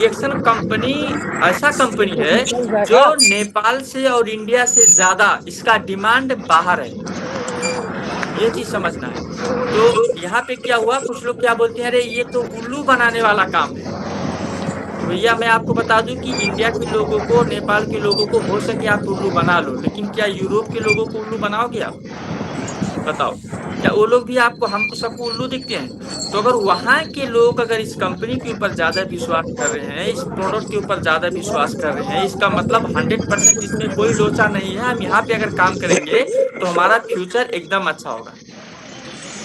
Reaction company ऐसा company है जो नेपाल से और इंडिया से ज्यादा इसका डिमांड बाहर है, ये चीज समझना है। तो यहाँ पे क्या हुआ, कुछ लोग क्या बोलते हैं, अरे ये तो उल्लू बनाने वाला काम है। तो भैया मैं आपको बता दूं कि इंडिया के लोगों को, नेपाल के लोगों को हो सके आप उल्लू बना लो, लेकिन क्या यूरोप के लोगों को उल्लू बनाओगे आप? बताओ, क्या वो लोग भी आपको, हमको सबको उल्लू दिखते हैं? तो अगर वहां के लोग अगर इस कंपनी के ऊपर ज्यादा विश्वास कर रहे हैं, इस प्रोडक्ट के ऊपर ज्यादा विश्वास कर रहे हैं, इसका मतलब 100% इसमें कोई लोचा नहीं है, हम यहाँ पे अगर काम करेंगे तो हमारा फ्यूचर एकदम अच्छा होगा।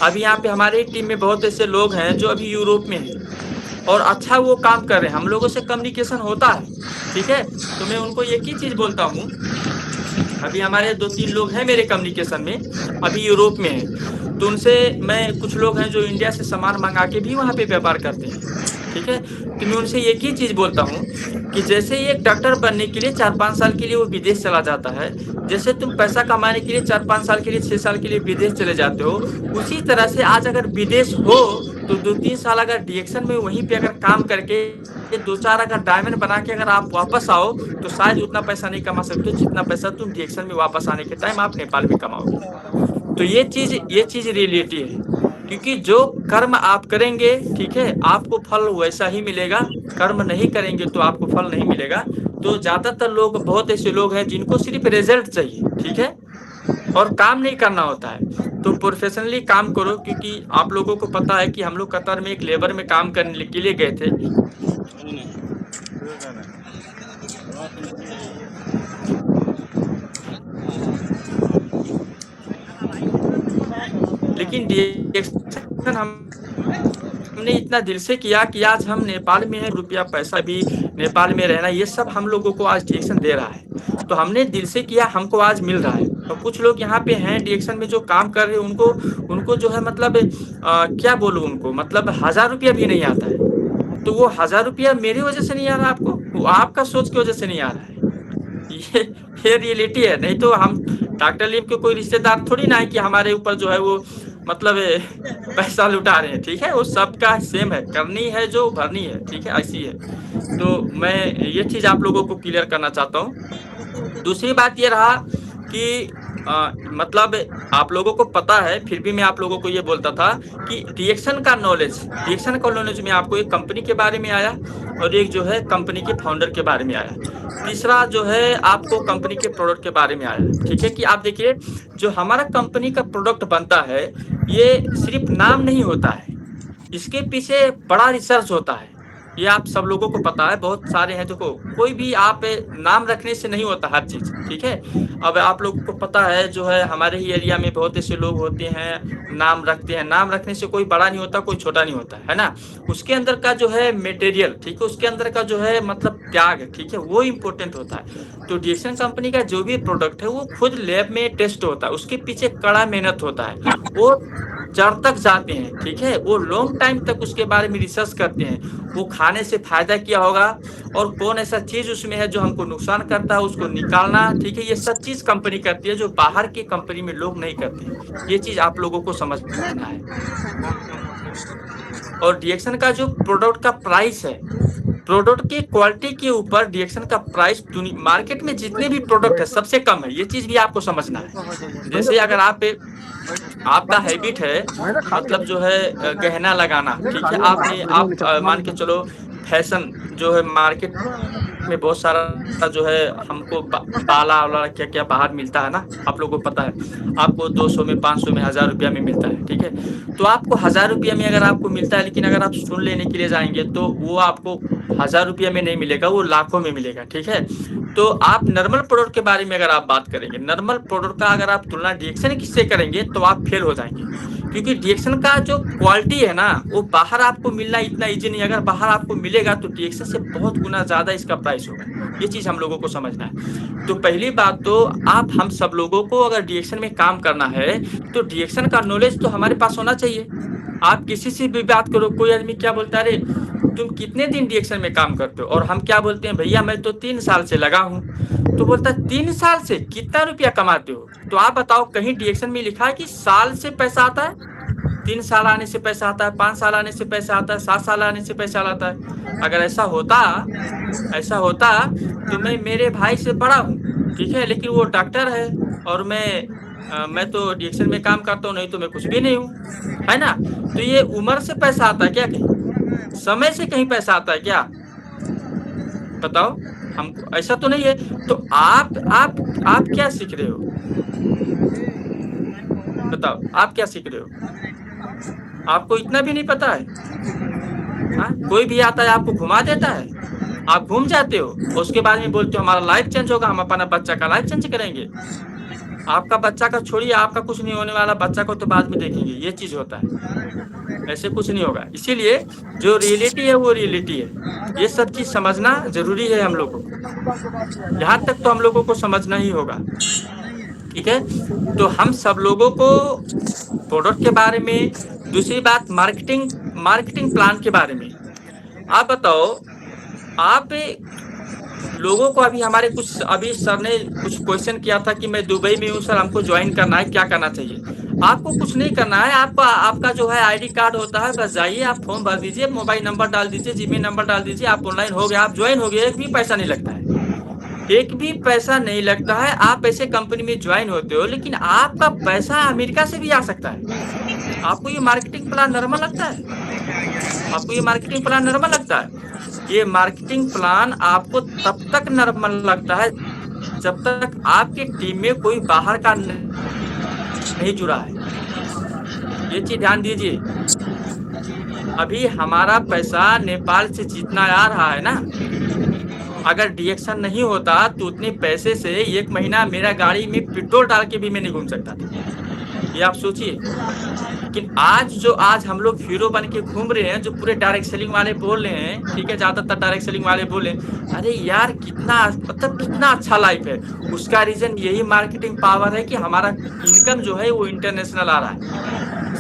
अभी यहाँ पे हमारे टीम में बहुत ऐसे लोग हैं जो अभी यूरोप में हैं और अच्छा वो काम कर रहे हैं, हम लोगों से कम्युनिकेशन होता है, ठीक है। तो मैं उनको एक ही चीज बोलता हूँ, अभी हमारे 2-3 लोग हैं मेरे कम्युनिकेशन में, अभी यूरोप में हैं, तो उनसे मैं, कुछ लोग हैं जो इंडिया से सामान मंगा के भी वहाँ पे व्यापार करते हैं, ठीक है। तो मैं उनसे एक ही चीज बोलता हूँ कि जैसे एक डॉक्टर बनने के लिए 4-5 साल के लिए वो विदेश चला जाता है, जैसे तुम पैसा कमाने के लिए 4-5 साल के लिए, 6 साल के लिए विदेश चले जाते हो, उसी तरह से आज अगर विदेश हो तो 2-3 साल अगर डिएक्शन में वहीं पे अगर काम करके 2-4 अगर डायमंड बना के अगर आप वापस आओ तो शायद उतना पैसा नहीं कमा सकते जितना पैसा तुम डिएक्शन में वापस आने के टाइम आप नेपाल में कमाओगे। तो ये चीज रियलिटी है, क्योंकि जो कर्म आप करेंगे, ठीक है, आपको फल वैसा ही मिलेगा, कर्म नहीं करेंगे तो आपको फल नहीं मिलेगा। तो ज्यादातर लोग, बहुत ऐसे लोग हैं जिनको सिर्फ रिजल्ट चाहिए, ठीक है, और काम नहीं करना होता है। तो प्रोफेशनली काम करो, क्योंकि आप लोगों को पता है कि हम लोग कतर में एक लेबर में काम करने के लिए गए थे, लेकिन डिएक्शन हमने इतना दिल से किया कि आज हम नेपाल में है, रुपया पैसा भी नेपाल में रहना, ये सब हम लोगों को आज डिएक्शन दे रहा है। तो हमने दिल से किया, हमको आज मिल रहा है। तो कुछ लोग यहाँ पे हैं डिएक्शन में जो काम कर रहे हैं, उनको उनको जो है मतलब क्या बोलूं, उनको मतलब 1000 रुपया भी नहीं आता है। तो वो 1000 रुपया मेरी वजह से नहीं आ रहा आपको, वो आपका सोच की वजह से नहीं आ रहा है। ये ये रियलिटी है। नहीं तो हम डॉक्टर लीम के कोई रिश्तेदार थोड़ी ना है कि हमारे ऊपर जो है वो मतलब पैसा लुटा रहे हैं, ठीक है। वो सबका सेम है, करनी है जो भरनी है, ठीक है, ऐसी है। तो मैं ये चीज आप लोगों को क्लियर करना चाहता हूँ। दूसरी बात ये रहा कि मतलब आप लोगों को पता है, फिर भी मैं आप लोगों को ये बोलता था कि रिएक्शन का नॉलेज में आपको एक कंपनी के बारे में आया और एक जो है कंपनी के फाउंडर के बारे में आया, तीसरा जो है आपको कंपनी के प्रोडक्ट के बारे में आया, ठीक है। कि आप देखिए, जो हमारा कंपनी का प्रोडक्ट बनता है ये सिर्फ नाम नहीं होता है, इसके पीछे बड़ा रिसर्च होता है। ये आप सब लोगों को पता है, बहुत सारे हैं, देखो कोई भी आप नाम रखने से नहीं होता हर चीज, ठीक है। अब आप लोगों को पता है जो है हमारे ही एरिया में बहुत ऐसे लोग होते हैं, नाम रखते हैं, नाम रखने से कोई बड़ा नहीं होता, कोई छोटा नहीं होता है ना। उसके अंदर का जो है मटेरियल, ठीक है, उसके अंदर का जो है मतलब त्याग, ठीक है, वो इम्पोर्टेंट होता है। तो डिएक्शन कंपनी का जो भी प्रोडक्ट है वो खुद लैब में टेस्ट होता है, उसके पीछे कड़ा मेहनत होता है, वो जड़ तक जाते हैं, ठीक है, वो लॉन्ग टाइम तक उसके बारे में रिसर्च करते हैं, वो खाने से फायदा क्या होगा और कौन ऐसा चीज उसमें है जो हमको नुकसान करता है, उसको निकालना, ठीक है, ये सब चीज कंपनी करती है जो बाहर की कंपनी में लोग नहीं करते। ये चीज आप लोगों को समझना है। और डिएक्शन का जो प्रोडक्ट का प्राइस है, प्रोडक्ट की क्वालिटी के ऊपर डिएक्शन का प्राइस मार्केट में जितने भी प्रोडक्ट है सबसे कम है, ये चीज भी आपको समझना है। जैसे अगर आपका हैबिट है मतलब जो है गहना लगाना, ठीक है, आप मान के चलो फैशन जो है मार्केट में बहुत सारा जो है हमको बाला वाला क्या क्या बाहर मिलता है ना, आप लोगों को पता है, आपको 200 में, 500 में, 1000 रुपया में मिलता है, ठीक है। तो आपको 1000 रुपया में अगर आपको मिलता है, लेकिन अगर आप सुन लेने के लिए जाएंगे तो वो आपको 1000 रुपया में नहीं मिलेगा, वो लाखों में मिलेगा, ठीक है। तो आप नॉर्मल प्रोडक्ट के बारे में अगर आप बात करेंगे, नॉर्मल प्रोडक्ट का अगर आप तुलना डिएक्शन किससे करेंगे तो आप फेल हो जाएंगे, क्योंकि डिएक्शन का जो क्वालिटी है ना वो बाहर आपको मिलना इतना इजी नहीं। अगर बाहर आपको मिलेगा तो डिएक्शन से बहुत गुना ज्यादा इसका प्राइस होगा, ये चीज हम लोगों को समझना है। तो पहली बात तो आप हम सब लोगों को अगर डिएक्शन में काम करना है तो डिएक्शन का नॉलेज तो हमारे पास होना चाहिए। आप किसी से भी बात करो, कोई आदमी क्या बोलता है, अरे तुम कितने दिन डिएक्शन में काम करते हो, और हम क्या बोलते हैं, भैया मैं तो 3 साल से लगा हूँ। तो बोलता है 3 साल से कितना रुपया कमाते हो? तो आप बताओ, कहीं डिएक्शन में लिखा है कि साल से पैसा आता है? 3 साल आने से पैसा आता है, 5 साल आने से पैसा आता है, 7 साल आने से पैसा आता है। अगर ऐसा होता तो मैं मेरे भाई से बड़ा हूँ, ठीक है, लेकिन वो डॉक्टर है और मैं तो डीएक्शन में काम करता हूँ, नहीं तो मैं कुछ भी नहीं हूँ, है ना। तो ये उम्र से पैसा आता है क्या, कहीं समय से कहीं पैसा आता है क्या, बताओ हमको, ऐसा तो नहीं है। तो आप क्या सीख रहे हो, बताओ आप क्या सीख रहे हो, आपको इतना भी नहीं पता है। हाँ, कोई भी आता है आपको घुमा देता है, आप घूम जाते हो, उसके बाद में बोलते हो हमारा लाइफ चेंज होगा, हम अपना बच्चा का लाइफ चेंज करेंगे। आपका बच्चा का छोड़िए, आपका कुछ नहीं होने वाला, बच्चा को तो बाद में देखेंगे, ये चीज होता है, ऐसे कुछ नहीं होगा। इसीलिए जो रियलिटी है वो रियलिटी है, ये सब चीज समझना जरूरी है हम लोगों को, यहाँ तक तो हम लोगों को समझना ही होगा, ठीक है। तो हम सब लोगों को प्रोडक्ट के बारे में, दूसरी बात मार्केटिंग प्लान के बारे में, आप बताओ, आप लोगों को अभी सर ने कुछ क्वेश्चन किया था कि मैं दुबई में हूँ सर, हमको ज्वाइन करना है, क्या करना चाहिए। आपको कुछ नहीं करना है, आपका जो है आईडी कार्ड होता है, बस जाइए आप फॉर्म भर दीजिए, मोबाइल नंबर डाल दीजिए, जीमेल नंबर डाल दीजिए, आप ऑनलाइन हो गया, आप ज्वाइन हो गए, एक भी पैसा नहीं लगता है, एक भी पैसा नहीं लगता है। आप ऐसे कंपनी में ज्वाइन होते हो, लेकिन आपका पैसा अमेरिका से भी आ सकता है। आपको ये मार्केटिंग प्लान नॉर्मल लगता है, आपको ये मार्केटिंग प्लान नॉर्मल लगता है। ये मार्केटिंग प्लान आपको तब तक नॉर्मल लगता है जब तक आपकी टीम में कोई बाहर का नहीं जुड़ा है, ये चीज ध्यान दीजिए। अभी हमारा पैसा नेपाल से जितना आ रहा है ना, अगर डीएक्शन नहीं होता तो उतने पैसे से 1 महीना मेरा गाड़ी में पेट्रोल डाल के भी मैं नहीं घूम सकता था, ये आप सोचिए। लेकिन आज हम लोग हीरो बन के घूम रहे हैं, जो पूरे डायरेक्ट सेलिंग वाले बोल रहे हैं, ठीक है, ज्यादातर डायरेक्ट सेलिंग वाले बोले, अरे यार कितना अच्छा लाइफ है। उसका रीजन यही मार्केटिंग पावर है कि हमारा इनकम जो है वो इंटरनेशनल आ रहा है,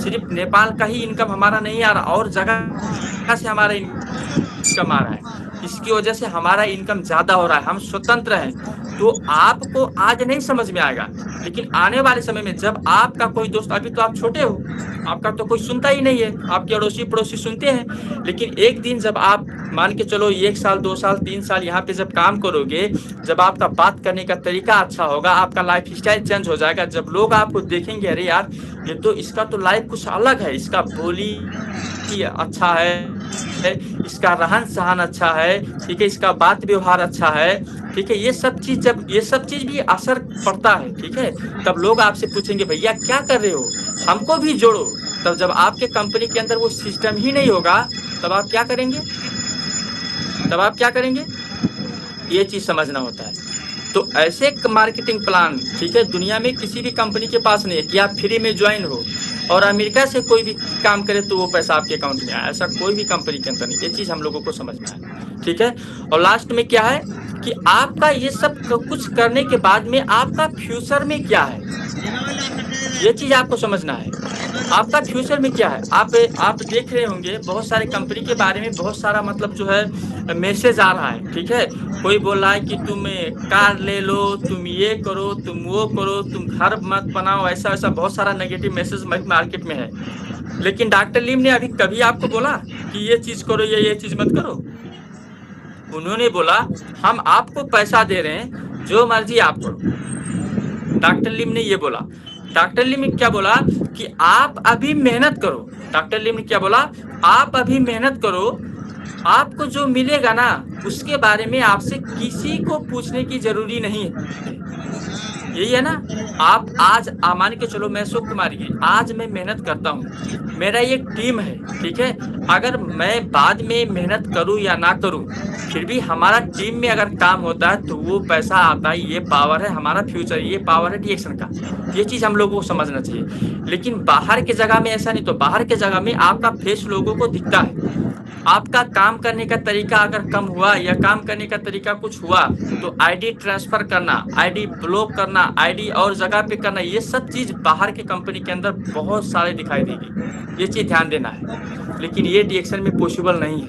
सिर्फ नेपाल का ही इनकम हमारा नहीं आ रहा, और जगह से हमारा इनकम आ रहा है, इसकी वजह से हमारा इनकम ज्यादा हो रहा है, हम स्वतंत्र हैं। तो आपको आज नहीं समझ में आएगा, लेकिन आने वाले समय में जब आपका कोई दोस्त, अभी तो आप छोटे हो, आपका तो कोई सुनता ही नहीं है, आपके अड़ोसी पड़ोसी सुनते हैं, लेकिन एक दिन जब आप मान के चलो 1 साल 2 साल 3 साल यहाँ पे जब काम करोगे, जब आपका बात करने का तरीका अच्छा होगा, आपका लाइफ स्टाइल चेंज हो जाएगा, जब लोग आपको देखेंगे, अरे यार ये तो इसका तो लाइफ कुछ अलग है, इसका बोली अच्छा है, इसका रहन सहन अच्छा है, ठीक है, इसका बात व्यवहार अच्छा है, ठीक है, ये सब चीज भी असर पड़ता है, ठीक है। तब लोग आपसे पूछेंगे भैया क्या कर रहे हो, हमको भी जोड़ो। तब जब आपके कंपनी के अंदर वो सिस्टम ही नहीं होगा, तब आप क्या करेंगे, ये चीज समझना होता है। तो ऐसे मार्केटिंग प्लान, ठीक है, दुनिया में किसी भी कंपनी के पास नहीं है कि आप फ्री में ज्वाइन हो और अमेरिका से कोई भी काम करे तो वो पैसा आपके अकाउंट में आए, ऐसा कोई भी कंपनी के अंदर नहीं, ये चीज हम लोगों को समझना है, ठीक है। और लास्ट में क्या है कि आपका ये सब कुछ करने के बाद में आपका फ्यूचर में क्या है, ये चीज आपको समझना है। आपका फ्यूचर में क्या है, आप देख रहे होंगे बहुत सारे कंपनी के बारे में बहुत सारा मतलब जो है मैसेज आ रहा है, ठीक है। कोई बोल रहा है कि तुम कार ले लो, तुम ये करो, तुम वो करो, तुम घर मत बनाओ, ऐसा ऐसा बहुत सारा नेगेटिव मैसेज मार्केट में है। लेकिन डॉक्टर लीम ने अभी कभी आपको बोला कि ये चीज करो या ये चीज मत करो? उन्होंने बोला हम आपको पैसा दे रहे हैं, जो मर्जी आप करो। डॉक्टर लीम ने ये बोला। डॉक्टर लीम ने क्या बोला कि आप अभी मेहनत करो। डॉक्टर लीम ने क्या बोला, आप अभी मेहनत करो, आपको जो मिलेगा ना उसके बारे में आपसे किसी को पूछने की जरूरी नहीं है। यही है ना। आप आज मान के चलो मैं अशोक कुमार जी, आज मैं मेहनत करता हूँ, मेरा एक टीम है, ठीक है। अगर मैं बाद में मेहनत करूँ या ना करूँ, फिर भी हमारा टीम में अगर काम होता है तो वो पैसा आता है, ये पावर है हमारा फ्यूचर, ये पावर है डीएक्शन का। ये चीज़ हम लोगों को समझना चाहिए। लेकिन बाहर के जगह में ऐसा नहीं। तो बाहर के जगह में आपका फेस लोगों को दिखता है, आपका काम करने का तरीका अगर कम हुआ या काम करने का तरीका कुछ हुआ तो आईडी ट्रांसफर करना, आईडी ब्लॉक करना, आईडी और जगह पे करना, ये सब चीज बाहर के कंपनी के अंदर बहुत सारे दिखाई देगी। ये चीज ध्यान देना है। लेकिन ये डीएक्शन में पॉसिबल नहीं है,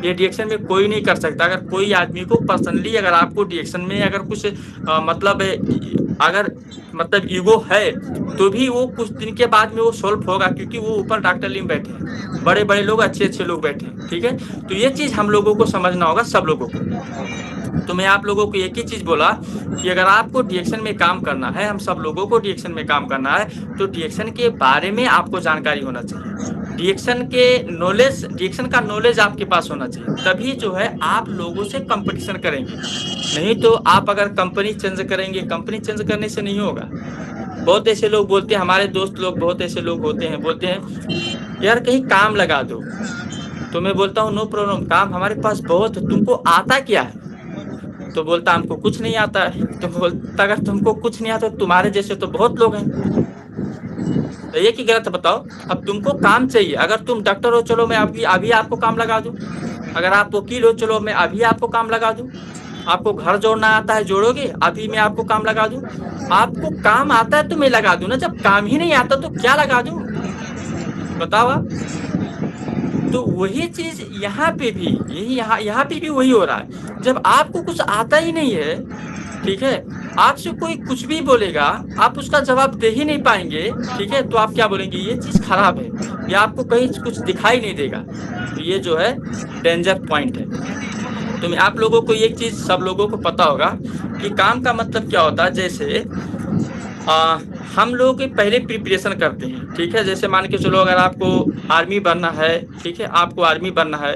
ये डीएक्शन में कोई नहीं कर सकता। अगर कोई आदमी को पर्सनली अगर आपको डीएक्शन में अगर कुछ मतलब अगर मतलब ईगो है तो भी वो कुछ दिन के बाद में वो सॉल्व होगा, क्योंकि वो ऊपर डॉक्टर लीम बैठे हैं, बड़े बड़े लोग, अच्छे अच्छे लोग बैठे हैं, ठीक है। तो ये चीज हम लोगों को समझना होगा, सब लोगों को। तो मैं आप लोगों को एक ही चीज बोला कि अगर आपको डीएक्शन में काम करना है, हम सब लोगों को डीएक्शन में काम करना है, तो डीएक्शन के बारे में आपको जानकारी होना चाहिए। डीएक्शन का नॉलेज आपके पास होना चाहिए, तभी जो है आप लोगों से कंपटीशन करेंगे। नहीं तो आप अगर कंपनी चेंज करेंगे, कंपनी चेंज करने से नहीं होगा। बहुत ऐसे लोग बोलते हैं, हमारे दोस्त लोग बहुत ऐसे लोग होते हैं, बोलते हैं यार कहीं काम लगा दो। तो मैं बोलता हूँ नो प्रॉब्लम, काम हमारे पास बहुत है, तुमको आता क्या है? तो बोलता हमको कुछ नहीं आता है। तो बोलता अगर तुमको कुछ नहीं आता तो तुम्हारे जैसे तो बहुत लोग हैं। तो ये की गलत बताओ। अब तुमको काम चाहिए, अगर तुम डॉक्टर हो चलो मैं अभी आपको काम लगा दूं, अगर आप वकील हो चलो मैं अभी आपको काम लगा दूं, आपको घर जोड़ना आता है जोड़ोगे, अभी मैं आपको काम लगा दूं। आपको काम आता है तो मैं लगा दूं ना, जब काम ही नहीं आता तो क्या लगा दूं, बताओ आप। तो वही चीज यहाँ पे भी, यही यहाँ पे भी वही हो रहा है। जब आपको कुछ आता ही नहीं है, ठीक है, आपसे कोई कुछ भी बोलेगा, आप उसका जवाब दे ही नहीं पाएंगे, ठीक है, तो आप क्या बोलेंगे, ये चीज खराब है, या आपको कहीं कुछ दिखाई नहीं देगा। तो ये जो है डेंजर पॉइंट है। तो मैं आप लोगों को एक चीज सब लोगों को पता होगा कि काम का मतलब क्या होता है। जैसे हम लोग पहले प्रिपरेशन करते हैं, ठीक है। जैसे मान के चलो अगर आपको आर्मी बनना है, ठीक है, आपको आर्मी बनना है,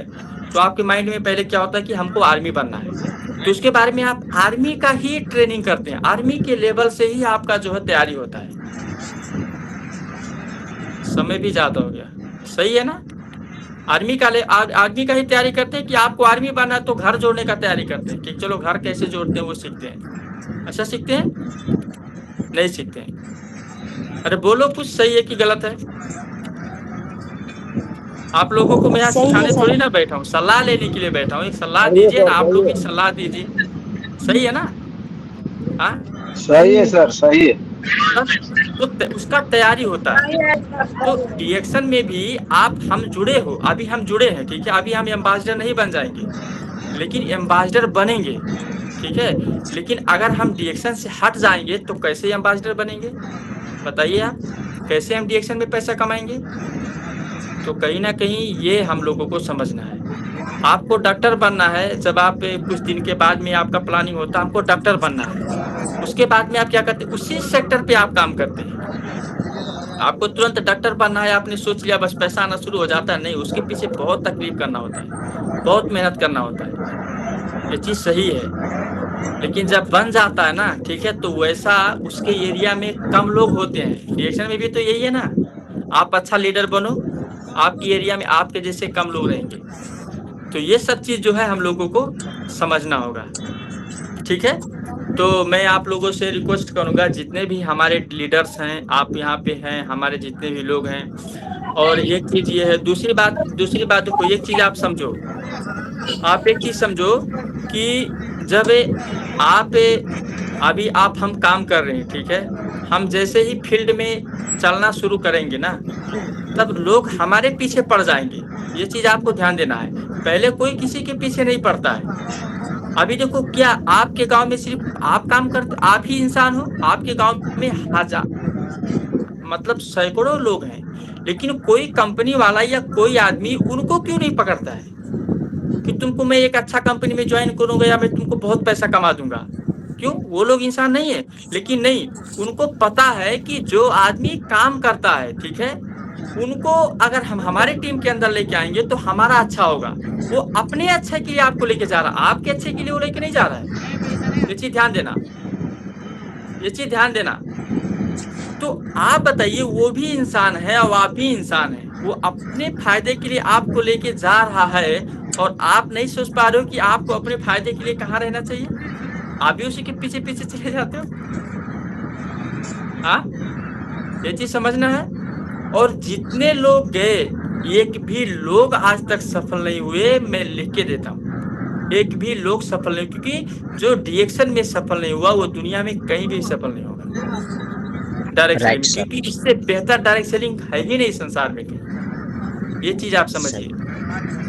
तो आपके माइंड में पहले क्या होता है कि हमको आर्मी बनना है, तो उसके बारे में आप आर्मी का ही ट्रेनिंग करते हैं, आर्मी के लेवल से ही आपका जो है तैयारी होता है। समय भी ज्यादा हो गया, सही है ना। आर्मी का ही तैयारी करते हैं कि आपको आर्मी बनना है, तो घर जोड़ने का तैयारी करते हैं कि चलो घर कैसे जोड़ते हैं वो सीखते हैं। अच्छा सीखते हैं, नहीं सीखते हैं। अरे बोलो कुछ, सही है कि गलत है? आप लोगों को मैं यहाँ सिखाने थोड़ी ना बैठा हूँ, सलाह लेने के लिए बैठा हूँ। एक सलाह दीजिए ना, आप लोग भी सलाह दीजिए, सही है ना। हाँ सही है सर, सही है। तो उसका तैयारी होता है। तो डीएक्शन में भी हम जुड़े हो, अभी हम जुड़े हैं, ठीक है, अभी हम एम्बेसडर नहीं बन जाएंगे, लेकिन एम्बेसडर बनेंगे, ठीक है। लेकिन अगर हम डीएक्शन से हट जाएंगे तो कैसे एम्बेसडर बनेंगे, बताइए आप, कैसे हम डीएक्शन में पैसा कमाएंगे? तो कहीं ना कहीं ये हम लोगों को समझना है। आपको डॉक्टर बनना है, जब आप कुछ दिन के बाद में आपका प्लानिंग होता है हमको डॉक्टर बनना है, उसके बाद में आप क्या करते हैं, उसी सेक्टर पे आप काम करते हैं। आपको तुरंत डॉक्टर बनना है, आपने सोच लिया बस पैसा आना शुरू हो जाता है, नहीं, उसके पीछे बहुत तकलीफ करना होता है, बहुत मेहनत करना होता है। ये चीज सही है, लेकिन जब बन जाता है ना, ठीक है, तो वैसा उसके एरिया में कम लोग होते हैं। रिएक्शन में भी तो यही है ना, आप अच्छा लीडर बनो, आपकी एरिया में आपके जैसे कम लोग रहेंगे। तो ये सब चीज जो है हम लोगों को समझना होगा, ठीक है। तो मैं आप लोगों से रिक्वेस्ट करूंगा, जितने भी हमारे लीडर्स हैं, आप यहाँ पे हैं, हमारे जितने भी लोग हैं, और एक चीज ये है, दूसरी बात को एक चीज आप समझो, आप एक चीज समझो कि जब आप हम काम कर रहे हैं, ठीक है, हम जैसे ही फील्ड में चलना शुरू करेंगे ना, तब लोग हमारे पीछे पड़ जाएंगे। ये चीज आपको ध्यान देना है, पहले कोई किसी के पीछे नहीं पड़ता है। अभी देखो, क्या आपके गांव में सिर्फ आप काम करते, आप ही इंसान हो? आपके गांव में हजार मतलब सैकड़ों लोग हैं, लेकिन कोई कंपनी वाला या कोई आदमी उनको क्यों नहीं पकड़ता है कि तुमको मैं एक अच्छा कंपनी में ज्वाइन करूंगा या मैं तुमको बहुत पैसा कमा दूंगा? क्यों? वो लोग इंसान नहीं है? लेकिन नहीं, उनको पता है कि जो आदमी काम करता है, ठीक है, उनको अगर हम हमारे टीम के अंदर लेके आएंगे तो हमारा अच्छा होगा। वो अपने अच्छे के लिए आपको लेके जा रहा है, आपके अच्छे के लिए वो लेके नहीं जा रहा है। ये चीज ध्यान देना, ये चीज ध्यान देना। तो आप बताइए, वो भी इंसान है और आप भी इंसान है, वो अपने फायदे के लिए आपको लेके जा रहा है, और आप नहीं सोच पा रहे हो कि आपको अपने फायदे के लिए कहाँ रहना चाहिए, आप भी उसी के पीछे पीछे चले जाते हो। हाँ, ये चीज समझना है। और जितने लोग गए, एक भी लोग आज तक सफल नहीं हुए, मैं लिख के देता हूँ, एक भी लोग सफल नहीं, क्योंकि जो डीएक्शन में सफल नहीं हुआ वो दुनिया में कहीं भी सफल नहीं होगा डायरेक्ट सेलिंग, क्योंकि इससे बेहतर डायरेक्ट सेलिंग है ही नहीं संसार में कहीं। ये चीज आप समझिए।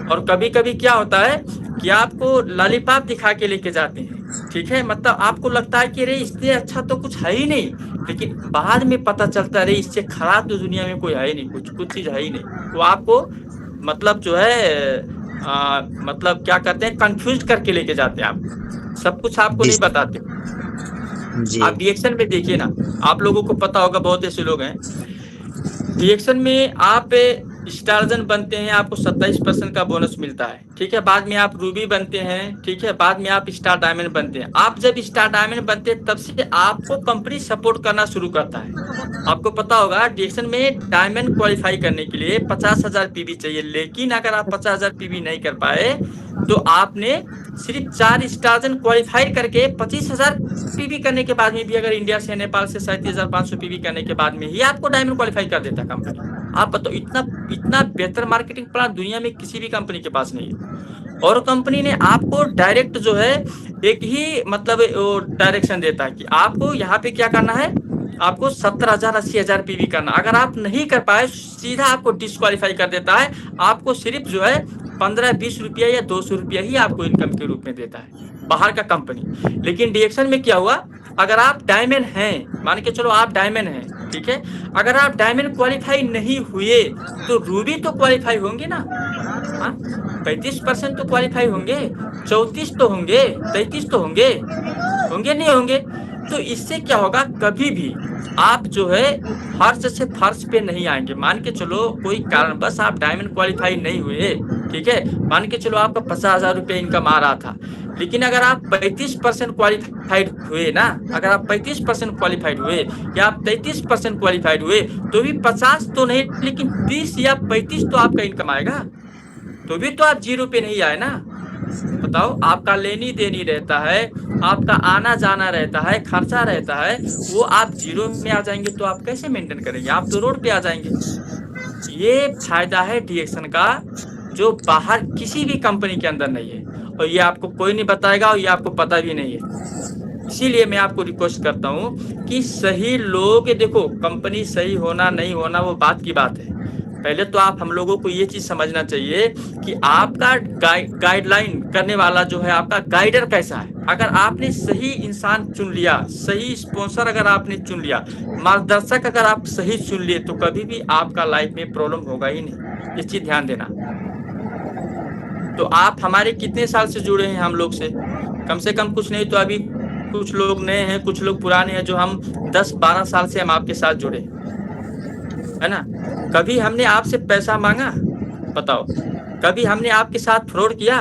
और कभी कभी क्या होता है कि आपको लॉलीपॉप दिखा के लेके जाते हैं, ठीक है, मतलब आपको लगता है कि अरे इससे अच्छा तो कुछ है ही नहीं, लेकिन बाद में पता चलता है अरे इससे खराब तो दुनिया में कोई है ही नहीं, कुछ कुछ चीज है ही नहीं। तो आपको मतलब जो है मतलब क्या कहते हैं, कंफ्यूज करके लेके जाते हैं आपको, सब कुछ आपको जी नहीं सर। बताते। जी आप डीएक्शन में देखिए ना, आप लोगों को पता होगा, बहुत ऐसे लोग हैं डीएक्शन में आप स्टारजन बनते हैं, आपको 27% का बोनस मिलता है, ठीक है, बाद में आप रूबी बनते हैं, ठीक है, बाद में आप स्टार डायमंड बनते हैं। आप जब स्टार डायमंड बनते हैं तब से आपको कंपनी सपोर्ट करना शुरू करता है। आपको पता होगा डीएक्शन में डायमंड क्वालिफाई करने के लिए 50,000 पीवी चाहिए, लेकिन अगर आप 50,000 पीवी नहीं कर पाए तो आपने सिर्फ 4 स्टारजन क्वालिफाई करके 25,000 पीवी करने के बाद में भी, अगर इंडिया से नेपाल से 37,500 पीवी करने के बाद में ही आपको डायमंड क्वालिफाई कर देता कंपनी। आप बताओ, इतना इतना बेहतर मार्केटिंग प्लान दुनिया में किसी भी कंपनी के पास नहीं है। और कंपनी ने आपको डायरेक्ट जो है एक ही मतलब डायरेक्शन देता है कि आपको यहाँ पे क्या करना है, आपको 70,000 80,000 पीवी करना। अगर आप नहीं कर पाए सीधा आपको डिस्क्वालीफाई कर देता है, आपको सिर्फ जो है 15-20 रुपया या 200 रुपया ही आपको इनकम के रूप में देता है बाहर का कंपनी। लेकिन डीएक्शन में क्या हुआ, अगर आप डायमंड हैं, मान के चलो आप डायमंड हैं, ठीक है, अगर आप डायमंड क्वालिफाई नहीं हुए तो रूबी तो क्वालिफाई होंगे ना। हाँ, 35% तो क्वालिफाई होंगे, 34 तो होंगे, 33 तो होंगे, होंगे नहीं होंगे। तो इससे क्या होगा, कभी भी आप जो है फर्श से फर्श पे नहीं आएंगे। मान के चलो कोई कारणवश आप डायमंड क्वालिफाई नहीं हुए, ठीक है, मान के चलो आपका 50,000 रुपये इनकम आ रहा था, लेकिन अगर आप 35% क्वालिफाइड हुए ना, अगर आप 35% क्वालिफाइड हुए या आप 33% क्वालिफाइड हुए, तो भी 50 तो नहीं लेकिन 30 या 35 तो आपका इनकम आएगा, तो भी तो आप 0 पे नहीं आए ना। बताओ, आपका लेनी देनी रहता है, आपका आना जाना रहता है, खर्चा रहता है, वो आप 0 में आ जाएंगे तो आप कैसे मेंटेन करेंगे, आप तो रोड पे आ जाएंगे। ये फायदा है डीएक्शन का जो बाहर किसी भी कंपनी के अंदर नहीं है, और ये आपको कोई नहीं बताएगा और ये आपको पता भी नहीं है। इसीलिए मैं आपको रिक्वेस्ट करता हूँ कि सही लोग, देखो कंपनी सही होना नहीं होना वो बात की बात है, पहले तो आप हम लोगों को ये चीज समझना चाहिए कि आपका गाइडलाइन करने वाला जो है, आपका गाइडर कैसा है। अगर आपने सही इंसान चुन लिया, सही स्पॉन्सर अगर आपने चुन लिया, मार्गदर्शक अगर आप सही चुन लिए, तो कभी भी आपका लाइफ में प्रॉब्लम होगा ही नहीं। इस चीज ध्यान देना। तो आप हमारे कितने साल से जुड़े हैं हम लोग से, कम से कम कुछ नहीं तो अभी कुछ लोग नए हैं, कुछ लोग पुराने हैं, जो हम 10-12 साल से हम आपके साथ जुड़े, है ना। कभी हमने आपसे पैसा मांगा, बताओ, कभी हमने आपके साथ फ्रॉड किया।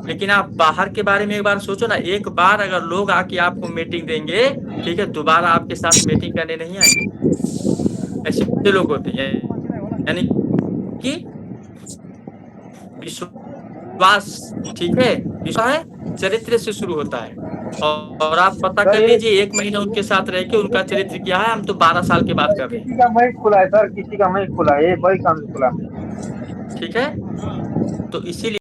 लेकिन आप बाहर के बारे में एक बार सोचो ना, एक बार अगर लोग आके आपको मीटिंग देंगे, ठीक है, दोबारा आपके साथ मीटिंग करने नहीं आएंगे। ऐसे लोग होते हैं, यानी कि विश्वास, ठीक है, विश्वास है चरित्र से शुरू होता है। और आप पता कर लीजिए, 1 महीना उनके साथ रह के उनका चरित्र क्या है, हम तो 12 साल के बाद कर रहे हैं। किसी का माइक खुला है सर, किसी का माइक खुला है, ये बड़ी काम खुला है। ठीक है, तो इसीलिए